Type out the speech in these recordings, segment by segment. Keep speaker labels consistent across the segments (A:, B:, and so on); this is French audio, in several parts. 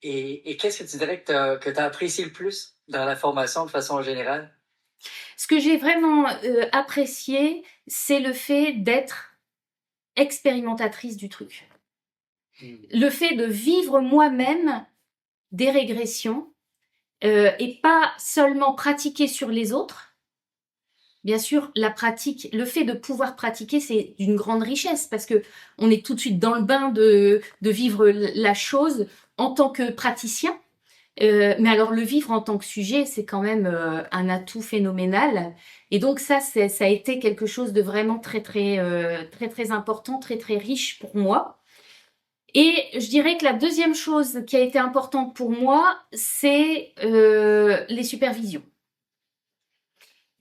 A: Et qu'est-ce que tu dirais que tu as apprécié le plus dans la formation de façon générale?
B: Ce que j'ai vraiment apprécié, c'est le fait d'être expérimentatrice du truc.
A: Hmm.
B: Le fait de vivre moi-même des régressions et pas seulement pratiquer sur les autres. Bien sûr, la pratique, le fait de pouvoir pratiquer, c'est d'une grande richesse parce que on est tout de suite dans le bain de vivre la chose en tant que praticien. Mais alors le vivre en tant que sujet, c'est quand même un atout phénoménal. Et donc ça a été quelque chose de vraiment très très important, très très riche pour moi. Et je dirais que la deuxième chose qui a été importante pour moi, c'est les supervisions.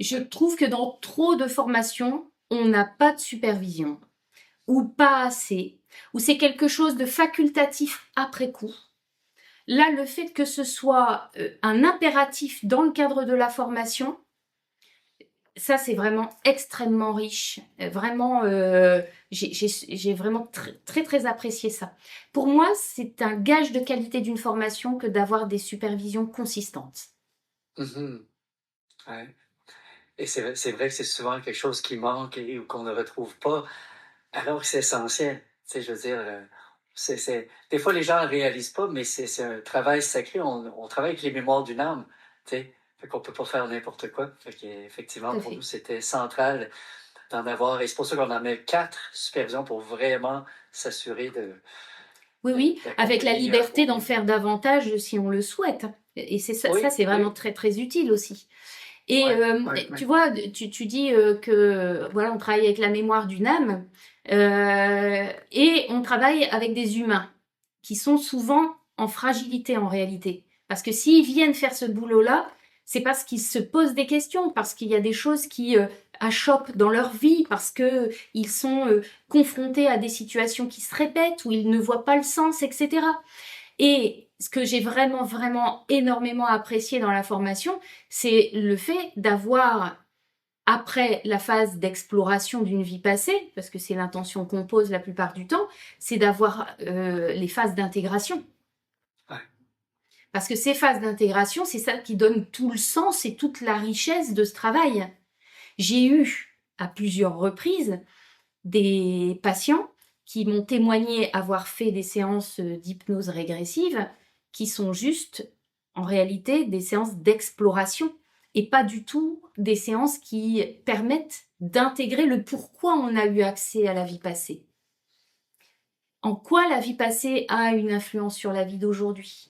B: Je trouve que dans trop de formations, on n'a pas de supervision, ou pas assez, ou c'est quelque chose de facultatif après coup. Là, le fait que ce soit un impératif dans le cadre de la formation, ça c'est vraiment extrêmement riche. Vraiment, j'ai vraiment très très apprécié ça. Pour moi, c'est un gage de qualité d'une formation que d'avoir des supervisions consistantes.
A: Mhm. Ouais. Et c'est vrai que c'est souvent quelque chose qui manque ou qu'on ne retrouve pas, alors que c'est essentiel. Tu sais, je veux dire, des fois les gens ne réalisent pas, mais c'est un travail sacré. On travaille avec les mémoires d'une âme. Tu sais, fait qu'on peut pas faire n'importe quoi. Fait qu'effectivement,
B: Tout à
A: pour nous,
B: fait.
A: c'était central d'en avoir. Et c'est pour ça qu'on en met 4 supervisions pour vraiment s'assurer
B: Oui, oui, avec la
A: d'accompagner
B: liberté
A: au
B: d'en
A: mieux.
B: faire davantage si on le souhaite. Et c'est ça, ça
A: Oui,
B: c'est vraiment
A: oui,
B: très très utile aussi. Et
A: oui, oui, oui.
B: tu vois, tu dis que voilà, on travaille avec la mémoire d'une âme et on travaille avec des humains qui sont souvent en fragilité en réalité. Parce que s'ils viennent faire ce boulot-là, c'est parce qu'ils se posent des questions, parce qu'il y a des choses qui achoppent dans leur vie, parce que ils sont confrontés à des situations qui se répètent, où ils ne voient pas le sens, etc. Et ce que j'ai vraiment, vraiment énormément apprécié dans la formation, c'est le fait d'avoir, après la phase d'exploration d'une vie passée, parce que c'est l'intention qu'on pose la plupart du temps, c'est d'avoir les phases d'intégration.
A: Ouais.
B: Parce que ces phases d'intégration, c'est ça qui donne tout le sens et toute la richesse de ce travail. J'ai eu à plusieurs reprises des patients qui m'ont témoigné avoir fait des séances d'hypnose régressive qui sont juste, en réalité, des séances d'exploration et pas du tout des séances qui permettent d'intégrer le pourquoi on a eu accès à la vie passée. En quoi la vie passée a une influence sur la vie d'aujourd'hui.